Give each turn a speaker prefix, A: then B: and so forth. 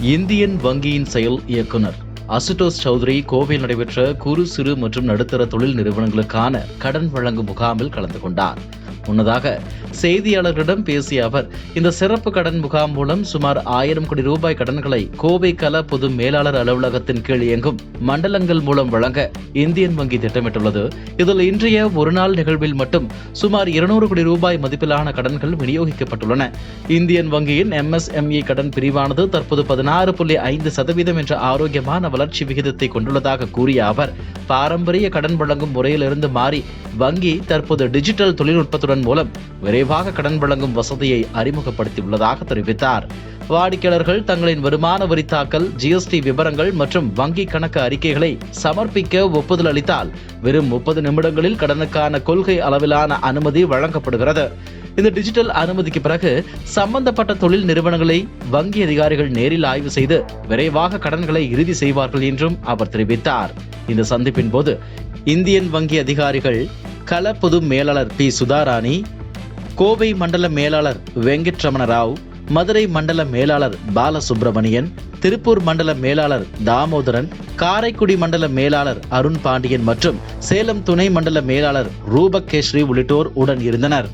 A: Indian வங்கியின் செயல் இயக்குனர் அசுதோஷ் சௌத்ரி கோவையில் நடைபெற்ற குறு சிறு மற்றும் நடுத்தர தொழில் நிறுவனங்களுக்கான கடன் வழங்கும் முகாமில் கலந்து கொண்டார். முன்னதாக செய்தியாளர்களிடம் பேசிய அவர், இந்த சிறப்பு கடன் முகாம் மூலம் சுமார் 1000 கோடி ரூபாய் கடன்களை கோவை கள பொது மேலாளர் அலுவலகத்தின் கீழ் இயங்கும் மண்டலங்கள் மூலம் வழங்க இந்தியன் வங்கி திட்டமிட்டுள்ளது. இதில் இன்றைய ஒருநாள் நிகழ்வில் மட்டும் சுமார் 200 கோடி ரூபாய் மதிப்பிலான கடன்கள் விநியோகிக்கப்பட்டுள்ளன. இந்தியன் வங்கியின் MSME கடன் பிரிவானது தற்போது 16.5% என்ற ஆரோக்கியமான வளர்ச்சி விகிதத்தை கொண்டுள்ளதாக கூறிய அவர், பாரம்பரிய கடன் வழங்கும் முறையிலிருந்து மாறி வங்கி தற்போது டிஜிட்டல் தொழில்நுட்பத்துடன் மூலம் விரைவாக கடன் வழங்கும் வசதியை அறிமுகப்படுத்தியுள்ளதாக தெரிவித்தார். வாடிக்கையாளர்கள் தங்களின் வருமான வரி தாக்கல், GST விவரங்கள் மற்றும் வங்கி கணக்கு அறிக்கைகளை சமர்ப்பிக்க ஒப்புதல் அளித்தால் வெறும் 30 நிமிடங்களில் கடனுக்கான கொள்கை அளவிலான அனுமதி வழங்கப்படுகிறது. இந்த டிஜிட்டல் அனுமதிக்கு பிறகு சம்பந்தப்பட்ட தொழில் நிறுவனங்களை வங்கி அதிகாரிகள் நேரில் ஆய்வு செய்து விரைவாக கடன்களை இறுதி செய்வார்கள் என்றும் அவர் தெரிவித்தார். இந்த சந்திப்பின் போது இந்தியன் வங்கி அதிகாரிகள் கள பொது மேலாளர் P. சுதாராணி, கோவை மண்டல மேலாளர் வெங்கட்ரமண ராவ், மதுரை மண்டல மேலாளர் பாலசுப்ரமணியன், திருப்பூர் மண்டல மேலாளர் தாமோதரன், காரைக்குடி மண்டல மேலாளர் அருண் பாண்டியன் மற்றும் சேலம் துணை மண்டல மேலாளர் ரூபக் கேஸ்ரி உள்ளிட்டோர் உடன் இருந்தனர்.